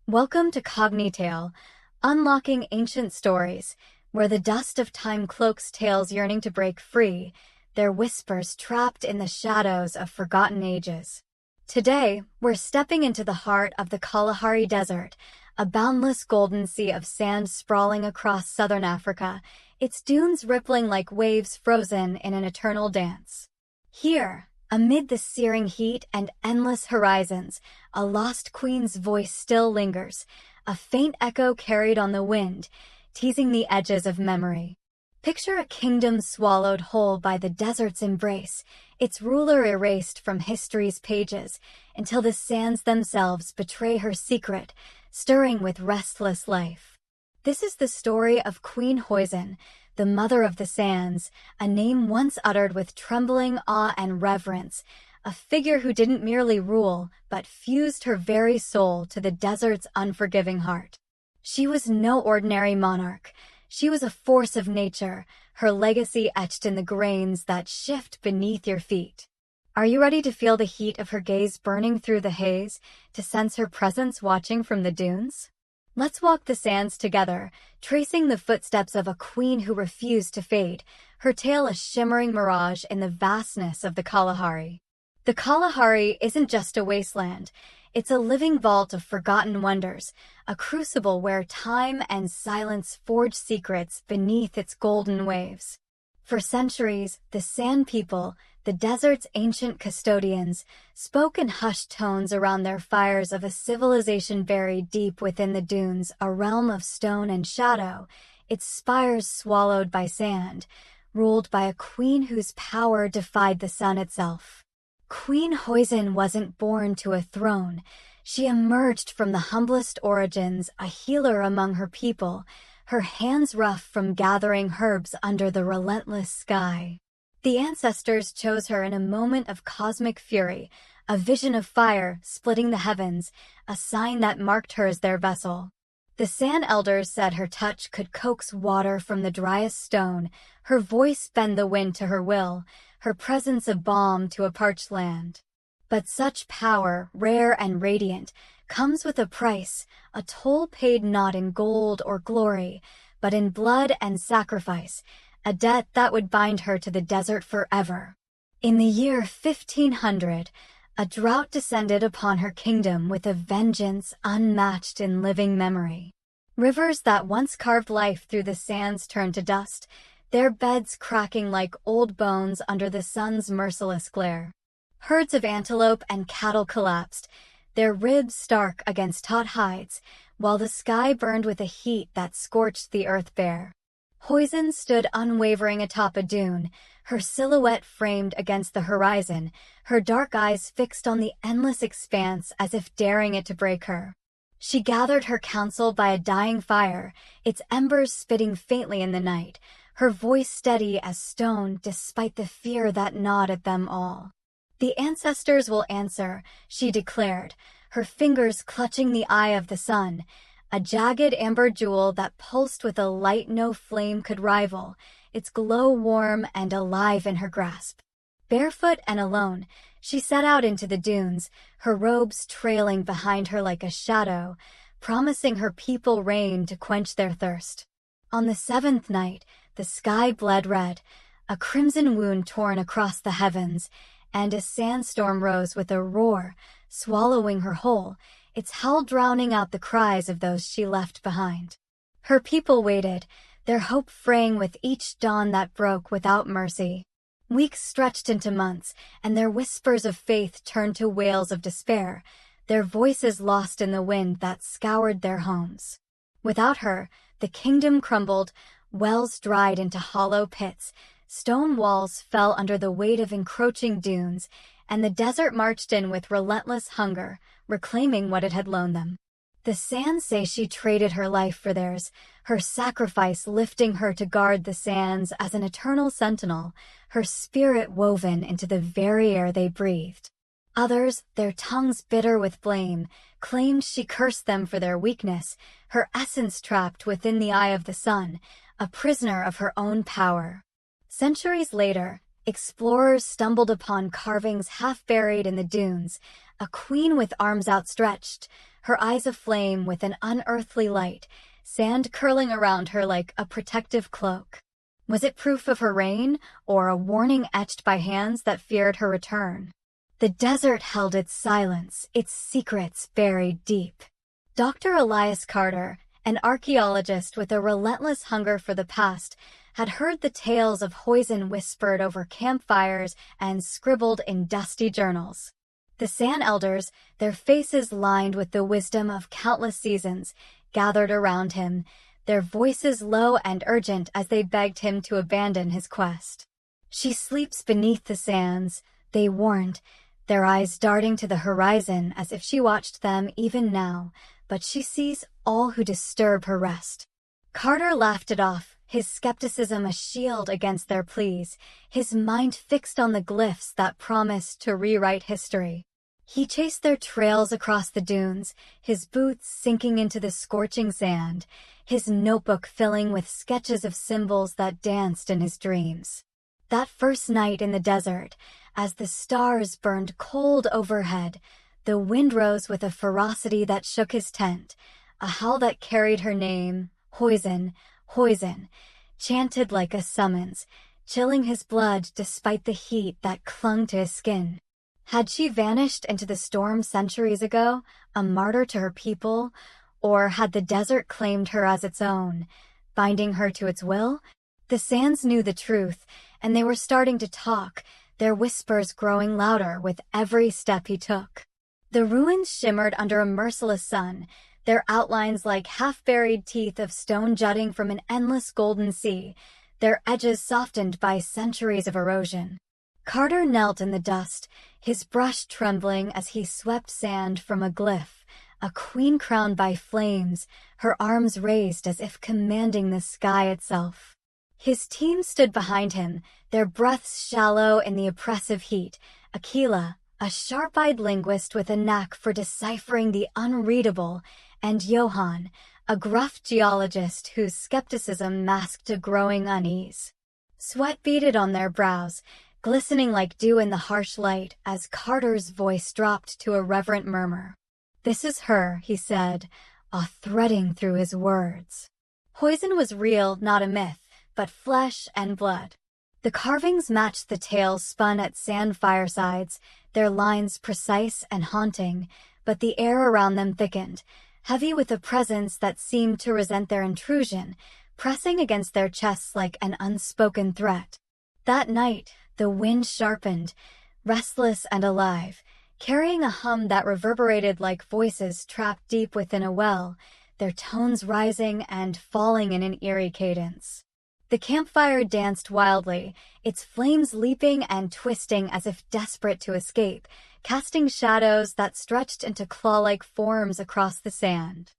Welcome to CogniTale, unlocking ancient stories, where the dust of time cloaks tales yearning to break free, their whispers trapped in the shadows of forgotten ages. Today, we're stepping into the heart of the Kalahari Desert, a boundless golden sea of sand sprawling across southern Africa, its dunes rippling like waves frozen in an eternal dance. Here, amid the searing heat and endless horizons, a lost queen's voice still lingers, a faint echo carried on the wind, teasing the edges of memory. Picture a kingdom swallowed whole by the desert's embrace, its ruler erased from history's pages, until the sands themselves betray her secret, stirring with restless life. This is the story of Queen Xhoisan, the mother of the sands, a name once uttered with trembling awe and reverence, a figure who didn't merely rule, but fused her very soul to the desert's unforgiving heart. She was no ordinary monarch. She was a force of nature, her legacy etched in the grains that shift beneath your feet. Are you ready to feel the heat of her gaze burning through the haze, to sense her presence watching from the dunes? Let's walk the sands together, tracing the footsteps of a queen who refused to fade, her tale a shimmering mirage in the vastness of the Kalahari. The Kalahari isn't just a wasteland, it's a living vault of forgotten wonders, a crucible where time and silence forge secrets beneath its golden waves. For centuries, the Sand People, the desert's ancient custodians, spoke in hushed tones around their fires of a civilization buried deep within the dunes, a realm of stone and shadow, its spires swallowed by sand, ruled by a queen whose power defied the sun itself. Queen Xhoisan wasn't born to a throne. She emerged from the humblest origins, a healer among her people, her hands rough from gathering herbs under the relentless sky. The ancestors chose her in a moment of cosmic fury, a vision of fire splitting the heavens, a sign that marked her as their vessel. The Sand Elders said her touch could coax water from the driest stone, her voice bend the wind to her will, her presence a balm to a parched land. But such power, rare and radiant, comes with a price, a toll paid not in gold or glory, but in blood and sacrifice, a debt that would bind her to the desert forever. In the year 1500, a drought descended upon her kingdom with a vengeance unmatched in living memory. Rivers that once carved life through the sands turned to dust, their beds cracking like old bones under the sun's merciless glare. Herds of antelope and cattle collapsed, their ribs stark against taut hides, while the sky burned with a heat that scorched the earth bare. Xhoisan stood unwavering atop a dune, her silhouette framed against the horizon, her dark eyes fixed on the endless expanse as if daring it to break her. She gathered her council by a dying fire, its embers spitting faintly in the night, her voice steady as stone despite the fear that gnawed at them all. "The ancestors will answer," she declared, her fingers clutching the eye of the sun, a jagged amber jewel that pulsed with a light no flame could rival, its glow warm and alive in her grasp. Barefoot and alone, she set out into the dunes, her robes trailing behind her like a shadow, promising her people rain to quench their thirst. On the seventh night, the sky bled red, a crimson wound torn across the heavens, and a sandstorm rose with a roar, swallowing her whole, its howl drowning out the cries of those she left behind. Her people waited, their hope fraying with each dawn that broke without mercy. Weeks stretched into months, and their whispers of faith turned to wails of despair, their voices lost in the wind that scoured their homes. Without her, the kingdom crumbled, wells dried into hollow pits, stone walls fell under the weight of encroaching dunes, and the desert marched in with relentless hunger, reclaiming what it had loaned them. The sands say she traded her life for theirs, her sacrifice lifting her to guard the sands as an eternal sentinel, her spirit woven into the very air they breathed. Others, their tongues bitter with blame, claimed she cursed them for their weakness, her essence trapped within the eye of the sun, a prisoner of her own power. Centuries later, explorers stumbled upon carvings half buried in the dunes, a queen with arms outstretched, her eyes aflame with an unearthly light, sand curling around her like a protective cloak. Was it proof of her reign, or a warning etched by hands that feared her return? The desert held its silence, its secrets buried deep. Dr. Elias Carter, an archaeologist with a relentless hunger for the past, had heard the tales of Xhoisan whispered over campfires and scribbled in dusty journals. The San Elders, their faces lined with the wisdom of countless seasons, gathered around him, their voices low and urgent as they begged him to abandon his quest. "She sleeps beneath the sands," they warned, their eyes darting to the horizon as if she watched them even now, "but she sees all who disturb her rest." Carter laughed it off, his skepticism a shield against their pleas, his mind fixed on the glyphs that promised to rewrite history. He chased their trails across the dunes, his boots sinking into the scorching sand, his notebook filling with sketches of symbols that danced in his dreams. That first night in the desert, as the stars burned cold overhead, the wind rose with a ferocity that shook his tent, a howl that carried her name, Xhoisan, Xhoisan, chanted like a summons, chilling his blood despite the heat that clung to his skin. Had she vanished into the storm centuries ago, a martyr to her people, or had the desert claimed her as its own, binding her to its will? The sands knew the truth, and they were starting to talk, their whispers growing louder with every step he took. The ruins shimmered under a merciless sun, their outlines like half-buried teeth of stone jutting from an endless golden sea, their edges softened by centuries of erosion. Carter knelt in the dust, his brush trembling as he swept sand from a glyph, a queen crowned by flames, her arms raised as if commanding the sky itself. His team stood behind him, their breaths shallow in the oppressive heat. Aquila, a sharp-eyed linguist with a knack for deciphering the unreadable, and Johann, a gruff geologist whose skepticism masked a growing unease. Sweat beaded on their brows, glistening like dew in the harsh light as Carter's voice dropped to a reverent murmur. "This is her," he said, awe threading through his words. Xhoisan was real, not a myth, but flesh and blood. The carvings matched the tales spun at sand firesides, their lines precise and haunting, but the air around them thickened, heavy with a presence that seemed to resent their intrusion, pressing against their chests like an unspoken threat. That night, the wind sharpened, restless and alive, carrying a hum that reverberated like voices trapped deep within a well, their tones rising and falling in an eerie cadence. The campfire danced wildly, its flames leaping and twisting as if desperate to escape, casting shadows that stretched into claw-like forms across the sand.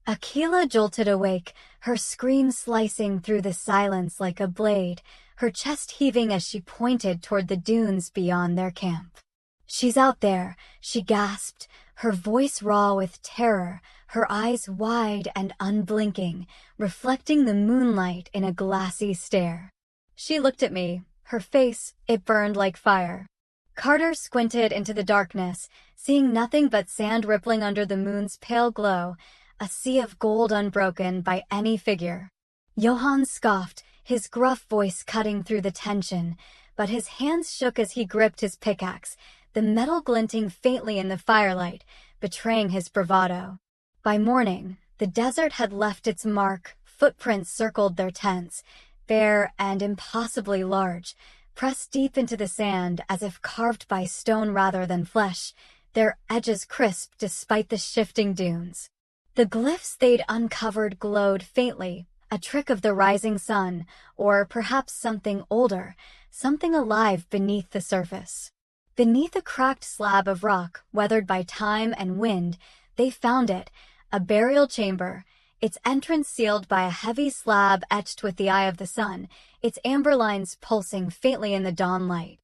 Aquila jolted awake, her scream slicing through the silence like a blade, her chest heaving as she pointed toward the dunes beyond their camp. "She's out there," she gasped, her voice raw with terror, her eyes wide and unblinking, reflecting the moonlight in a glassy stare. She looked at me, her face, it burned like fire. Carter squinted into the darkness, seeing nothing but sand rippling under the moon's pale glow, a sea of gold unbroken by any figure. Johann scoffed, his gruff voice cutting through the tension, but his hands shook as he gripped his pickaxe, the metal glinting faintly in the firelight, betraying his bravado. By morning, the desert had left its mark, footprints circled their tents, bare and impossibly large, pressed deep into the sand as if carved by stone rather than flesh, their edges crisp despite the shifting dunes. The glyphs they'd uncovered glowed faintly, a trick of the rising sun, or perhaps something older, something alive beneath the surface. Beneath a cracked slab of rock, weathered by time and wind, they found it, a burial chamber, its entrance sealed by a heavy slab etched with the eye of the sun, its amber lines pulsing faintly in the dawn light.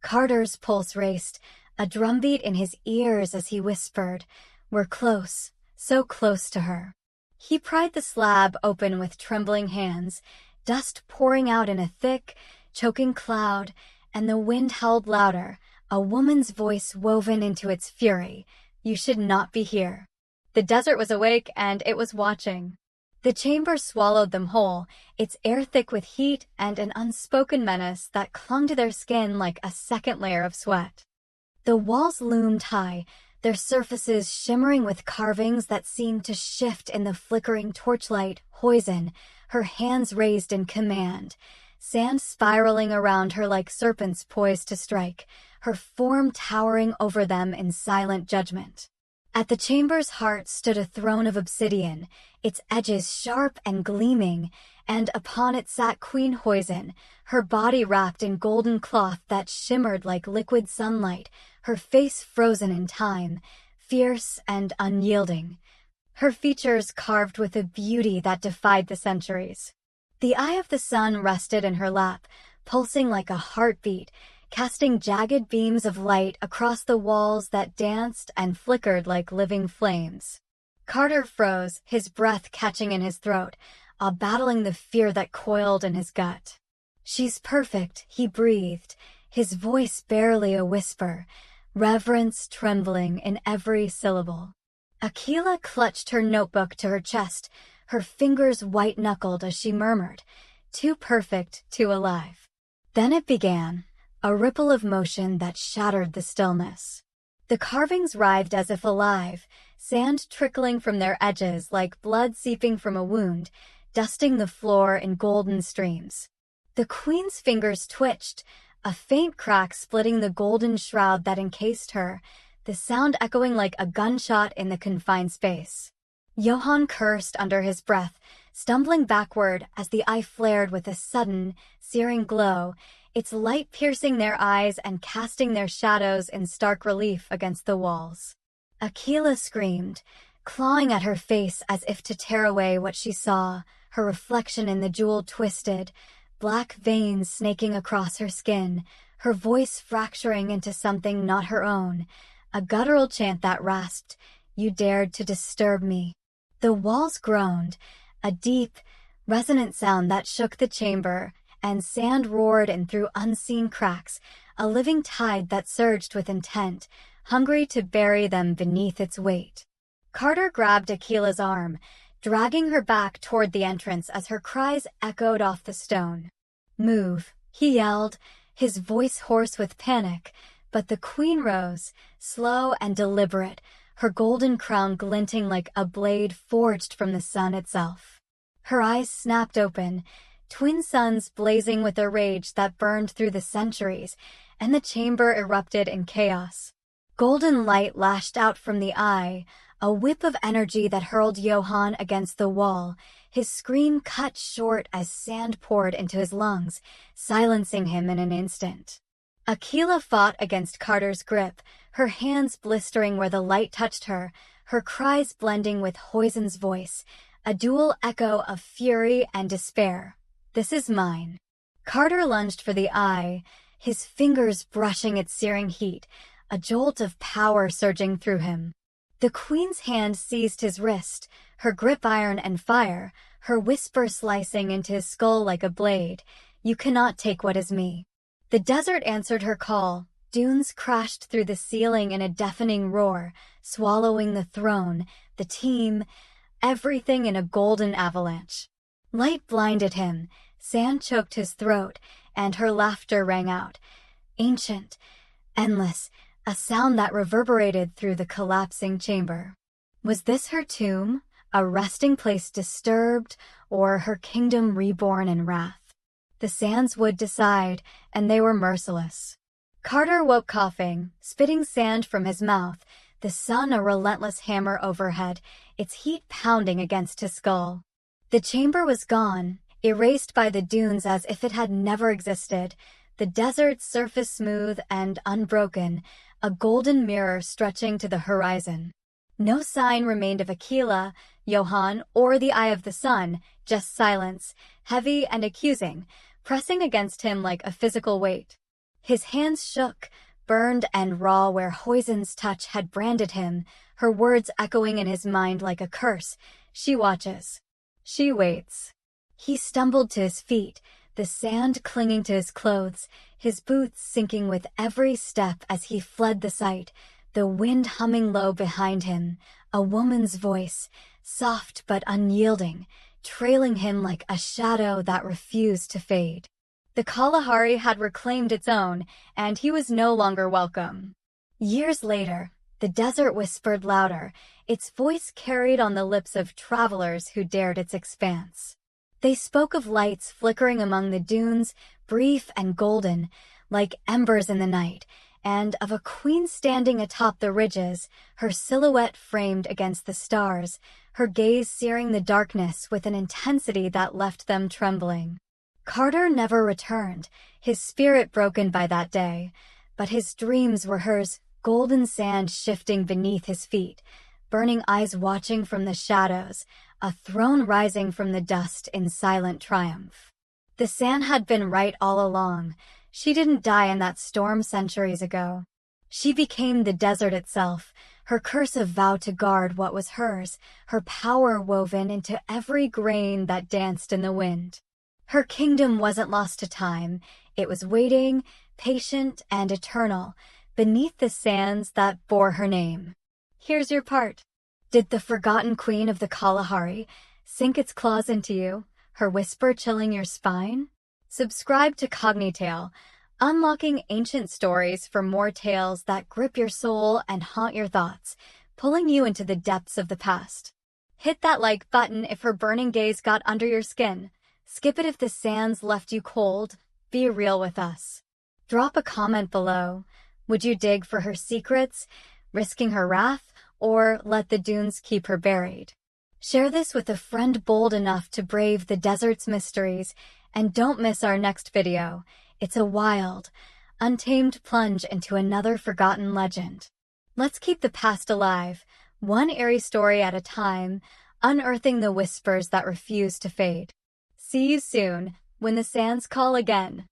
Carter's pulse raced, a drumbeat in his ears as he whispered, "We're close, so close to her." He pried the slab open with trembling hands, dust pouring out in a thick, choking cloud, and the wind howled louder, a woman's voice woven into its fury. "You should not be here." The desert was awake and it was watching. The chamber swallowed them whole, its air thick with heat and an unspoken menace that clung to their skin like a second layer of sweat. The walls loomed high, their surfaces shimmering with carvings that seemed to shift in the flickering torchlight. Xhoisan, her hands raised in command, sand spiraling around her like serpents poised to strike, her form towering over them in silent judgment. At the chamber's heart stood a throne of obsidian, its edges sharp and gleaming, and upon it sat Queen Xhoisan, her body wrapped in golden cloth that shimmered like liquid sunlight, her face frozen in time, fierce and unyielding, her features carved with a beauty that defied the centuries. The eye of the sun rested in her lap, pulsing like a heartbeat, casting jagged beams of light across the walls that danced and flickered like living flames. Carter froze, his breath catching in his throat, battling the fear that coiled in his gut. "She's perfect," he breathed, his voice barely a whisper, reverence trembling in every syllable. Akila clutched her notebook to her chest, her fingers white-knuckled as she murmured, "Too perfect, too alive." Then it began, a ripple of motion that shattered the stillness. The carvings writhed as if alive, sand trickling from their edges like blood seeping from a wound, dusting the floor in golden streams. The queen's fingers twitched, a faint crack splitting the golden shroud that encased her, the sound echoing like a gunshot in the confined space. Johann cursed under his breath, stumbling backward as the eye flared with a sudden, searing glow, its light piercing their eyes and casting their shadows in stark relief against the walls. Akila screamed, clawing at her face as if to tear away what she saw, her reflection in the jewel twisted, black veins snaking across her skin, her voice fracturing into something not her own, a guttural chant that rasped, "You dared to disturb me." The walls groaned, a deep, resonant sound that shook the chamber, and sand roared in through unseen cracks, a living tide that surged with intent, hungry to bury them beneath its weight. Carter grabbed Akila's arm, dragging her back toward the entrance as her cries echoed off the stone. "Move," he yelled, his voice hoarse with panic, but the queen rose, slow and deliberate, her golden crown glinting like a blade forged from the sun itself. Her eyes snapped open, twin suns blazing with a rage that burned through the centuries, and the chamber erupted in chaos. Golden light lashed out from the eye, a whip of energy that hurled Johann against the wall, his scream cut short as sand poured into his lungs, silencing him in an instant. Akila fought against Carter's grip, her hands blistering where the light touched her, her cries blending with Xhoisan's voice, a dual echo of fury and despair. "This is mine." Carter lunged for the eye, his fingers brushing its searing heat, a jolt of power surging through him. The queen's hand seized his wrist, her grip iron and fire, her whisper slicing into his skull like a blade, "You cannot take what is me." The desert answered her call, dunes crashed through the ceiling in a deafening roar, swallowing the throne, the team, everything in a golden avalanche. Light blinded him, sand choked his throat, and her laughter rang out, ancient, endless, a sound that reverberated through the collapsing chamber. Was this her tomb, a resting place disturbed, or her kingdom reborn in wrath? The sands would decide, and they were merciless. Carter woke coughing, spitting sand from his mouth, the sun a relentless hammer overhead, its heat pounding against his skull. The chamber was gone, erased by the dunes as if it had never existed, the desert's surface smooth and unbroken, a golden mirror stretching to the horizon. No sign remained of Akila, Johann, or the Eye of the Sun, just silence, heavy and accusing, pressing against him like a physical weight. His hands shook, burned and raw where Xhoisan's touch had branded him, her words echoing in his mind like a curse. "She watches. She waits." He stumbled to his feet, the sand clinging to his clothes, his boots sinking with every step as he fled the sight, the wind humming low behind him, a woman's voice, soft but unyielding, trailing him like a shadow that refused to fade. The Kalahari had reclaimed its own, and he was no longer welcome. Years later, the desert whispered louder, its voice carried on the lips of travelers who dared its expanse. They spoke of lights flickering among the dunes, brief and golden, like embers in the night, and of a queen standing atop the ridges, her silhouette framed against the stars, her gaze searing the darkness with an intensity that left them trembling. Carter never returned, his spirit broken by that day, but his dreams were hers, golden sand shifting beneath his feet, burning eyes watching from the shadows, a throne rising from the dust in silent triumph. The sand had been right all along. She didn't die in that storm centuries ago. She became the desert itself, her cursive vow to guard what was hers, her power woven into every grain that danced in the wind. Her kingdom wasn't lost to time. It was waiting, patient and eternal, beneath the sands that bore her name. Here's your part. Did the forgotten queen of the Kalahari sink its claws into you, her whisper chilling your spine? Subscribe to CogniTale, unlocking ancient stories for more tales that grip your soul and haunt your thoughts, pulling you into the depths of the past. Hit that like button if her burning gaze got under your skin. Skip it if the sands left you cold. Be real with us. Drop a comment below. Would you dig for her secrets, risking her wrath, or let the dunes keep her buried? Share this with a friend bold enough to brave the desert's mysteries, and don't miss our next video. It's a wild, untamed plunge into another forgotten legend. Let's keep the past alive, one eerie story at a time, unearthing the whispers that refuse to fade. See you soon, when the sands call again.